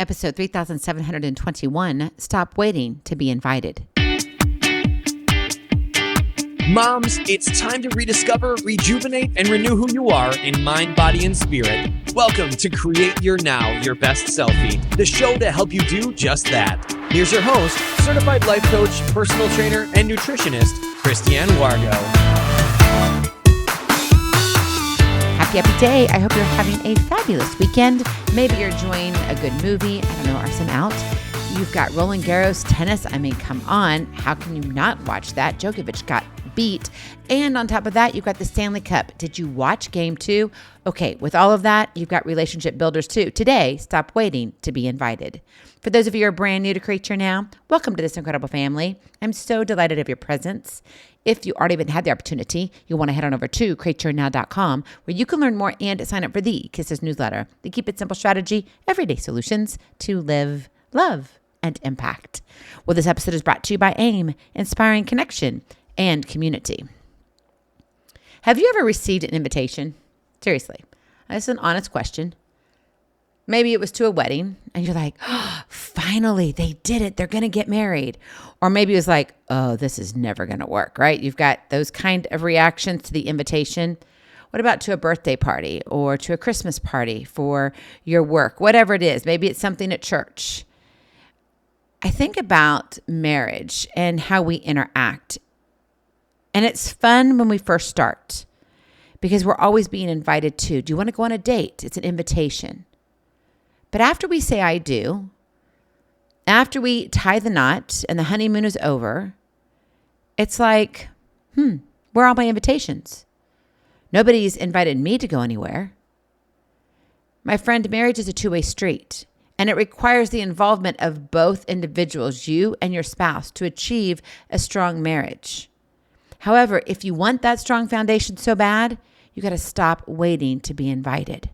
Episode 3721, Stop Waiting to Be Invited. Moms, it's time to rediscover, rejuvenate, and renew who you are in mind, body, and spirit. Welcome to Create Your Now, Your Best Selfie, the show to help you do just that. Here's your host, certified life coach, personal trainer, and nutritionist, Kristianne Wargo. Happy day. I hope you're having a fabulous weekend. Maybe you're enjoying a good movie. I don't know, are some out? You've got Roland Garros tennis. I mean, come on. How can you not watch that? Djokovic got beat. And on top of that, you've got the Stanley Cup. Did you watch game 2? Okay, with all of that, you've got relationship builders too. Today, stop waiting to be invited. For those of you who are brand new to Create Your Now, welcome to this incredible family. I'm so delighted of your presence. If you already had the opportunity, you'll want to head on over to createyournow.com where you can learn more and sign up for the Kisses newsletter, the Keep It Simple strategy, everyday solutions to live, love, and impact. Well, this episode is brought to you by AIM, inspiring connection and community. Have you ever received an invitation? Seriously, that's an honest question. Maybe it was to a wedding and you're like, oh, finally, they did it. They're going to get married. Or maybe it was like, oh, this is never going to work, right? You've got those kind of reactions to the invitation. What about to a birthday party or to a Christmas party for your work? Whatever it is, maybe it's something at church. I think about marriage and how we interact. And it's fun when we first start because we're always being invited to. Do you want to go on a date? It's an invitation. But after we say I do, after we tie the knot and the honeymoon is over, it's like, where are all my invitations? Nobody's invited me to go anywhere. My friend, marriage is a two-way street, and it requires the involvement of both individuals, you and your spouse, to achieve a strong marriage. However, if you want that strong foundation so bad, you got to stop waiting to be invited.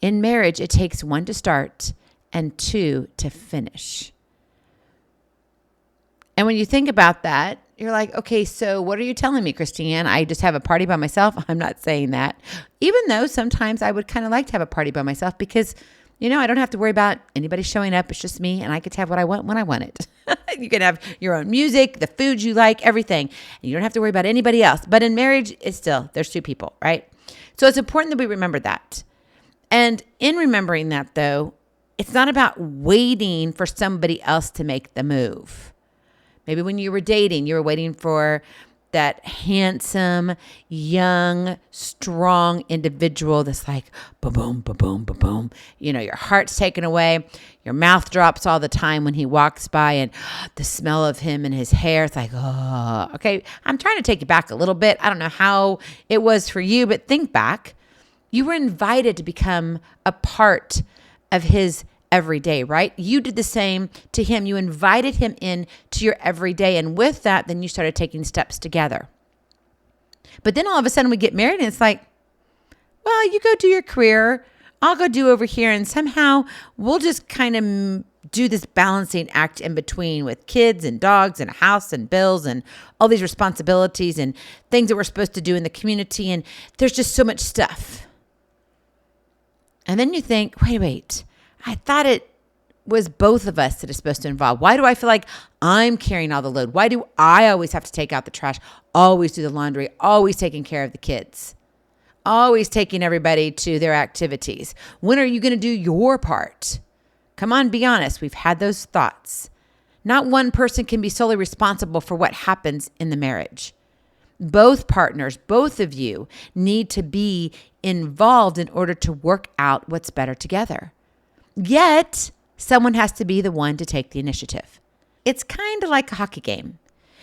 In marriage, it takes 1 to start and 2 to finish. And when you think about that, you're like, okay, so what are you telling me, Kristianne? I just have a party by myself? I'm not saying that. Even though sometimes I would kind of like to have a party by myself because, I don't have to worry about anybody showing up. It's just me, and I get to have what I want when I want it. You can have your own music, the food you like, everything. And you don't have to worry about anybody else. But in marriage, there's 2 people, right? So it's important that we remember that. And in remembering that, though, it's not about waiting for somebody else to make the move. Maybe when you were dating, you were waiting for that handsome, young, strong individual that's like, ba-boom, ba-boom, ba-boom. Your heart's taken away. Your mouth drops all the time when he walks by, and the smell of him and his hair, it's like, oh. Okay, I'm trying to take you back a little bit. I don't know how it was for you, but think back. You were invited to become a part of his everyday, right? You did the same to him. You invited him in to your everyday. And with that, then you started taking steps together. But then all of a sudden we get married and it's like, well, you go do your career. I'll go do over here. And somehow we'll just kind of do this balancing act in between with kids and dogs and a house and bills and all these responsibilities and things that we're supposed to do in the community. And there's just so much stuff. And then you think, wait, I thought it was both of us that is supposed to involve. Why do I feel like I'm carrying all the load? Why do I always have to take out the trash, always do the laundry, always taking care of the kids, always taking everybody to their activities? When are you going to do your part? Come on, be honest. We've had those thoughts. Not one person can be solely responsible for what happens in the marriage. Both partners, both of you need to be involved in order to work out what's better together. Yet, someone has to be the one to take the initiative. It's kind of like a hockey game.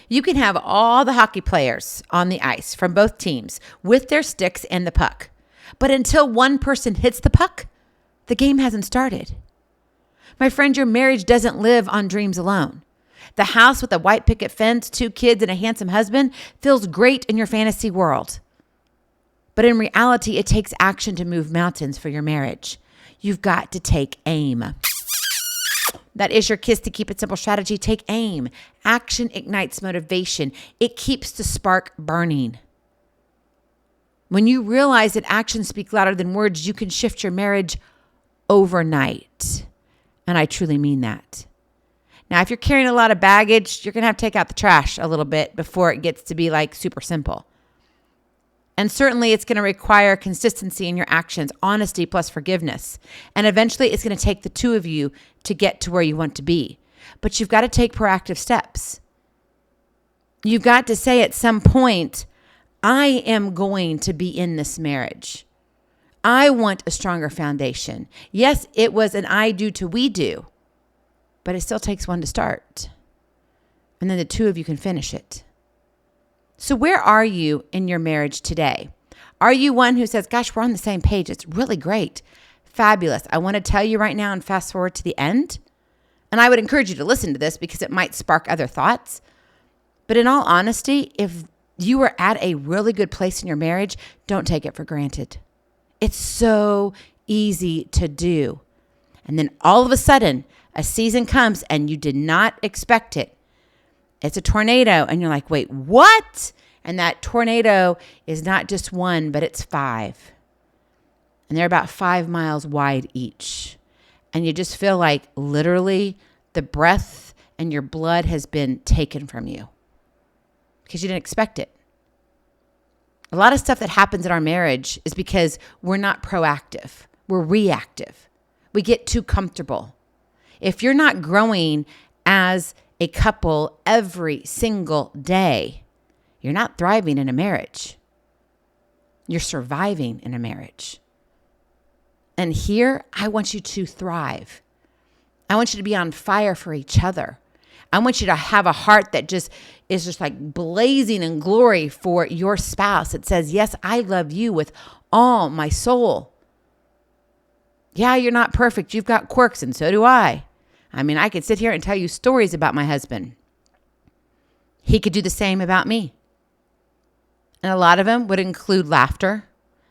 You can have all the hockey players on the ice from both teams with their sticks and the puck. But until one person hits the puck, the game hasn't started. My friend, your marriage doesn't live on dreams alone. The house with a white picket fence, 2 kids, and a handsome husband feels great in your fantasy world. But in reality, it takes action to move mountains for your marriage. You've got to take aim. That is your Kiss to Keep It Simple strategy. Take aim. Action ignites motivation. It keeps the spark burning. When you realize that actions speak louder than words, you can shift your marriage overnight. And I truly mean that. Now, if you're carrying a lot of baggage, you're going to have to take out the trash a little bit before it gets to be like super simple. And certainly it's going to require consistency in your actions, honesty plus forgiveness. And eventually it's going to take the two of you to get to where you want to be. But you've got to take proactive steps. You've got to say at some point, I am going to be in this marriage. I want a stronger foundation. Yes, it was an I do to we do, but it still takes one to start. And then the two of you can finish it. So where are you in your marriage today? Are you one who says, gosh, we're on the same page. It's really great. Fabulous. I want to tell you right now and fast forward to the end. And I would encourage you to listen to this because it might spark other thoughts. But in all honesty, if you are at a really good place in your marriage, don't take it for granted. It's so easy to do. And then all of a sudden, a season comes and you did not expect it. It's a tornado. And you're like, wait, what? And that tornado is not just one, but it's 5. And they're about 5 miles wide each. And you just feel like literally the breath and your blood has been taken from you because you didn't expect it. A lot of stuff that happens in our marriage is because we're not proactive. We're reactive. We get too comfortable. If you're not growing as a couple every single day, you're not thriving in a marriage. You're surviving in a marriage. And here, I want you to thrive. I want you to be on fire for each other. I want you to have a heart that just is just like blazing in glory for your spouse. It says, yes, I love you with all my soul. Yeah, you're not perfect. You've got quirks, and so do I. I mean, I could sit here and tell you stories about my husband. He could do the same about me. And a lot of them would include laughter,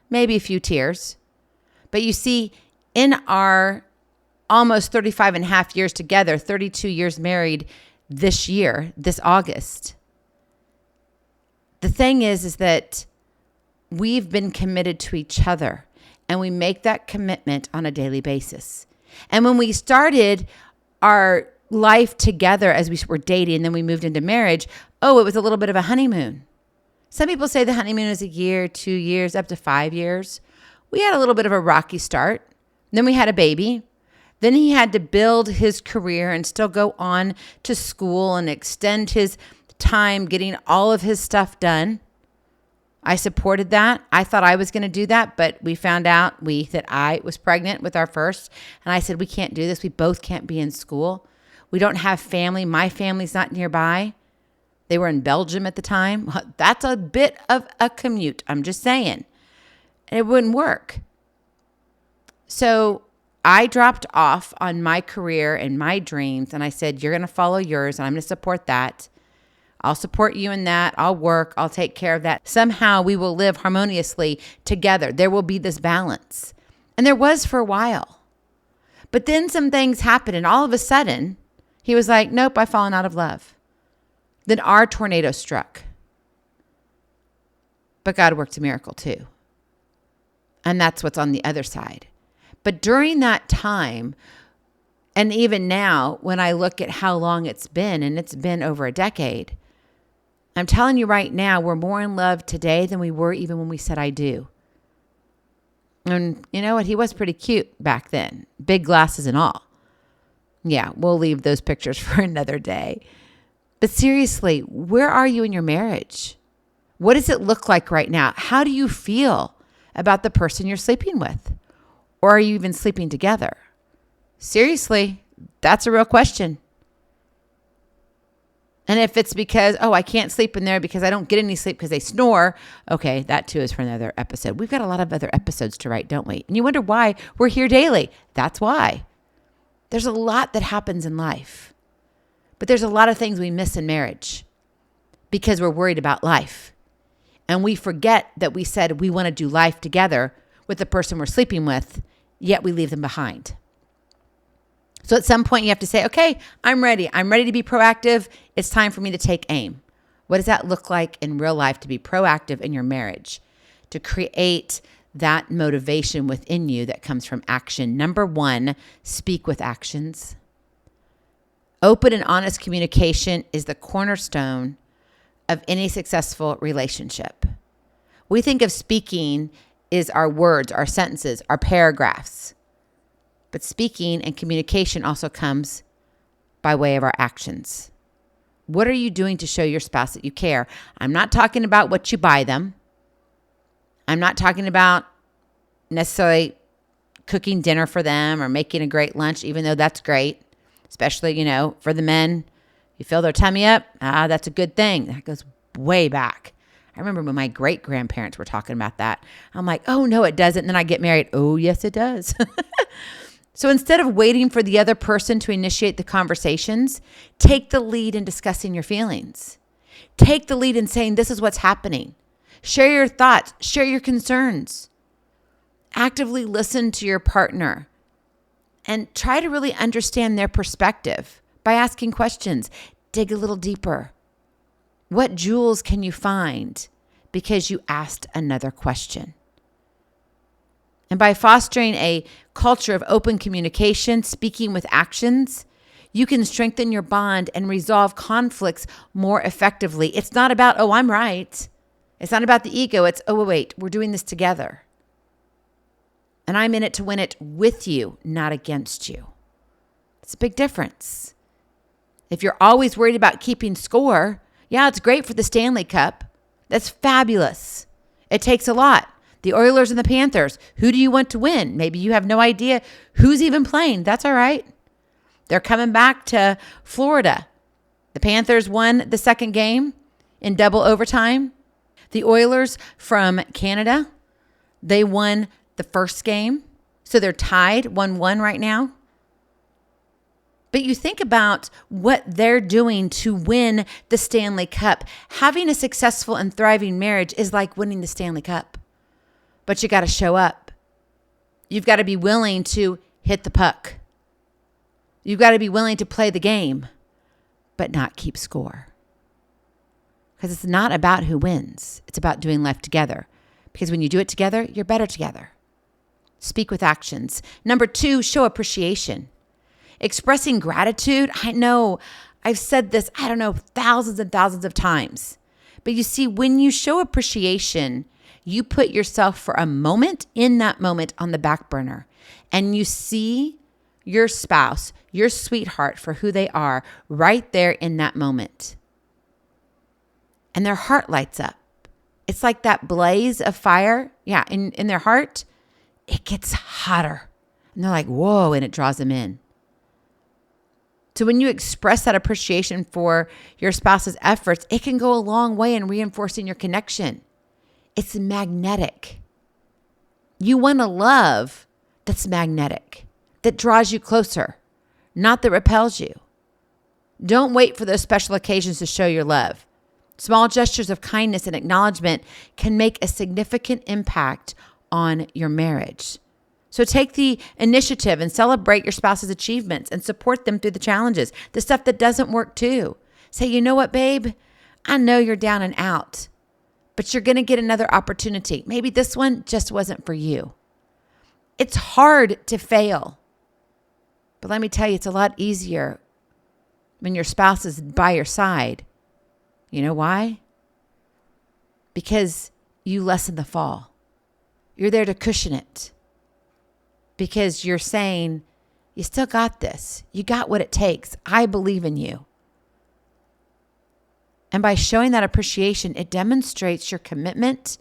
maybe a few tears. But you see, in our almost 35 and a half years together, 32 years married this year, this August, the thing is that we've been committed to each other, and we make that commitment on a daily basis. And when we started our life together as we were dating and then we moved into marriage, it was a little bit of a honeymoon. Some people say the honeymoon is a year, 2 years, up to 5 years. We had a little bit of a rocky start. Then we had a baby. Then he had to build his career and still go on to school and extend his time getting all of his stuff done. I supported that. I thought I was going to do that, but we found out that I was pregnant with our first. And I said, we can't do this. We both can't be in school. We don't have family. My family's not nearby. They were in Belgium at the time. That's a bit of a commute. I'm just saying. And it wouldn't work. So I dropped off on my career and my dreams. And I said, you're going to follow yours and I'm going to support that. I'll support you in that. I'll work. I'll take care of that. Somehow we will live harmoniously together. There will be this balance. And there was for a while. But then some things happened and all of a sudden he was like, nope, I've fallen out of love. Then our tornado struck. But God worked a miracle too. And that's what's on the other side. But during that time, and even now, when I look at how long it's been, and it's been over a decade, I'm telling you right now, we're more in love today than we were even when we said I do. And you know what? He was pretty cute back then. Big glasses and all. Yeah, we'll leave those pictures for another day. But seriously, where are you in your marriage? What does it look like right now? How do you feel about the person you're sleeping with? Or are you even sleeping together? Seriously, that's a real question. And if it's because, I can't sleep in there because I don't get any sleep because they snore, okay, that too is for another episode. We've got a lot of other episodes to write, don't we? And you wonder why we're here daily. That's why. There's a lot that happens in life. But there's a lot of things we miss in marriage because we're worried about life. And we forget that we said we want to do life together with the person we're sleeping with, yet we leave them behind. So at some point you have to say, okay, I'm ready. I'm ready to be proactive. It's time for me to take aim. What does that look like in real life to be proactive in your marriage? To create that motivation within you that comes from action. Number 1, speak with actions. Open and honest communication is the cornerstone of any successful relationship. We think of speaking is our words, our sentences, our paragraphs. But speaking and communication also comes by way of our actions. What are you doing to show your spouse that you care? I'm not talking about what you buy them. I'm not talking about necessarily cooking dinner for them or making a great lunch, even though that's great, especially, for the men. You fill their tummy up, that's a good thing. That goes way back. I remember when my great-grandparents were talking about that. I'm like, oh, no, it doesn't. And then I get married. Oh, yes, it does. So instead of waiting for the other person to initiate the conversations, take the lead in discussing your feelings. Take the lead in saying, this is what's happening. Share your thoughts. Share your concerns. Actively listen to your partner and try to really understand their perspective by asking questions. Dig a little deeper. What jewels can you find because you asked another question? And by fostering a culture of open communication, speaking with actions, you can strengthen your bond and resolve conflicts more effectively. It's not about, oh, I'm right. It's not about the ego. It's, oh, wait, we're doing this together. And I'm in it to win it with you, not against you. It's a big difference. If you're always worried about keeping score, yeah, it's great for the Stanley Cup. That's fabulous. It takes a lot. The Oilers and the Panthers, who do you want to win? Maybe you have no idea who's even playing. That's all right. They're coming back to Florida. The Panthers won the second game in double overtime. The Oilers from Canada, they won the first game. So they're tied 1-1 right now. But you think about what they're doing to win the Stanley Cup. Having a successful and thriving marriage is like winning the Stanley Cup. But you got to show up. You've got to be willing to hit the puck. You've got to be willing to play the game, but not keep score. Because it's not about who wins. It's about doing life together. Because when you do it together, you're better together. Speak with actions. Number 2, show appreciation. Expressing gratitude. I know I've said this, thousands and thousands of times. But you see, when you show appreciation, you put yourself for a moment in that moment on the back burner, and you see your spouse, your sweetheart for who they are right there in that moment. And their heart lights up. It's like that blaze of fire. Yeah, in their heart, it gets hotter. And they're like, whoa, and it draws them in. So when you express that appreciation for your spouse's efforts, it can go a long way in reinforcing your connection. It's magnetic. You want a love that's magnetic, that draws you closer, not that repels you. Don't wait for those special occasions to show your love. Small gestures of kindness and acknowledgement can make a significant impact on your marriage. So take the initiative and celebrate your spouse's achievements and support them through the challenges, the stuff that doesn't work too. Say, you know what, babe? I know you're down and out, but you're going to get another opportunity. Maybe this one just wasn't for you. It's hard to fail. But let me tell you, it's a lot easier when your spouse is by your side. You know why? Because you lessen the fall. You're there to cushion it. Because you're saying, you still got this. You got what it takes. I believe in you. And by showing that appreciation, it demonstrates your commitment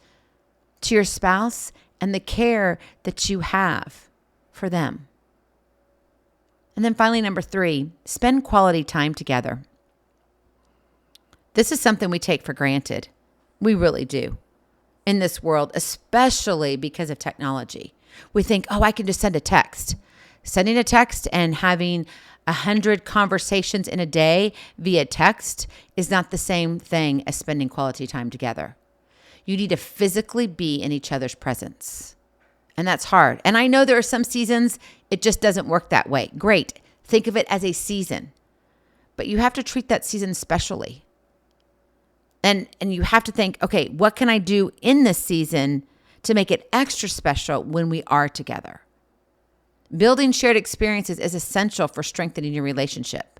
to your spouse and the care that you have for them. And then finally, number 3, spend quality time together. This is something we take for granted. We really do in this world, especially because of technology. We think, oh, I can just send a text. Sending a text and having 100 conversations in a day via text is not the same thing as spending quality time together. You need to physically be in each other's presence. And that's hard. And I know there are some seasons it just doesn't work that way. Great. Think of it as a season. But you have to treat that season specially. And you have to think, okay, what can I do in this season to make it extra special when we are together. Building shared experiences is essential for strengthening your relationship.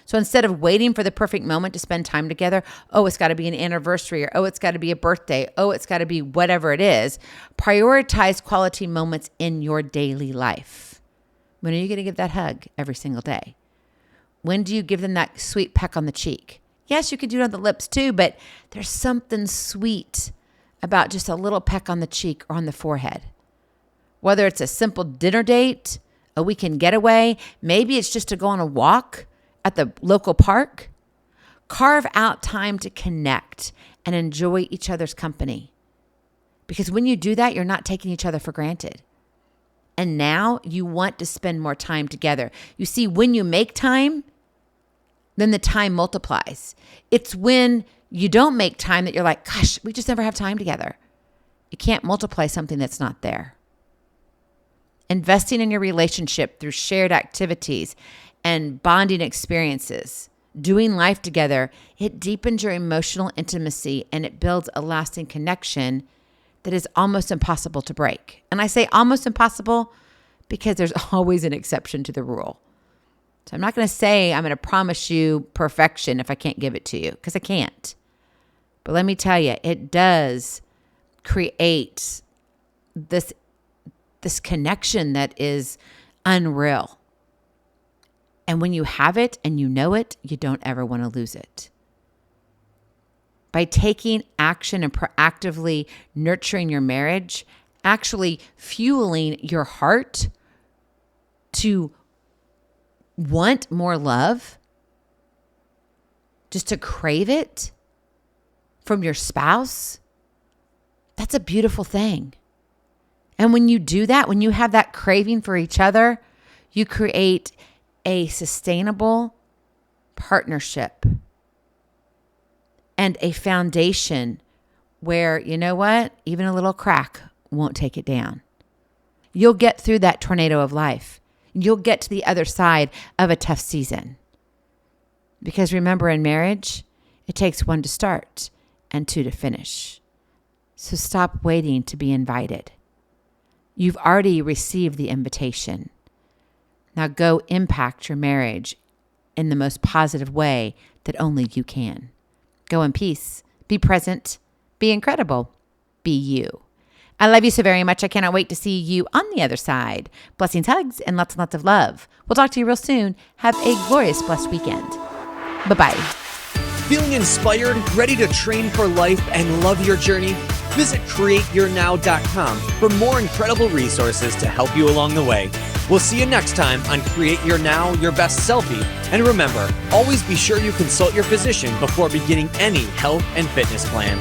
So instead of waiting for the perfect moment to spend time together, oh, it's got to be an anniversary, or oh, it's got to be a birthday, oh, it's got to be whatever it is, prioritize quality moments in your daily life. When are you going to give that hug every single day? When do you give them that sweet peck on the cheek? Yes, you can do it on the lips too, but there's something sweet about just a little peck on the cheek or on the forehead. Whether it's a simple dinner date, a weekend getaway, maybe it's just to go on a walk at the local park. Carve out time to connect and enjoy each other's company. Because when you do that, you're not taking each other for granted. And now you want to spend more time together. You see, when you make time, then the time multiplies. It's when you don't make time that you're like, gosh, we just never have time together. You can't multiply something that's not there. Investing in your relationship through shared activities and bonding experiences, doing life together, it deepens your emotional intimacy and it builds a lasting connection that is almost impossible to break. And I say almost impossible because there's always an exception to the rule. So I'm not going to say I'm going to promise you perfection if I can't give it to you, because I can't. But let me tell you, it does create this connection that is unreal. And when you have it and you know it, you don't ever want to lose it. By taking action and proactively nurturing your marriage, actually fueling your heart to want more love, just to crave it from your spouse, that's a beautiful thing. And when you do that, when you have that craving for each other, you create a sustainable partnership and a foundation where, you know what, even a little crack won't take it down. You'll get through that tornado of life. You'll get to the other side of a tough season. Because remember, in marriage, it takes one to start and two to finish. So stop waiting to be invited. You've already received the invitation. Now go impact your marriage in the most positive way that only you can. Go in peace. Be present. Be incredible. Be you. I love you so very much. I cannot wait to see you on the other side. Blessings, hugs, and lots of love. We'll talk to you real soon. Have a glorious, blessed weekend. Bye-bye. Feeling inspired, ready to train for life and love your journey? Visit createyournow.com for more incredible resources to help you along the way. We'll see you next time on Create Your Now, Your Best Selfie. And remember, always be sure you consult your physician before beginning any health and fitness plan.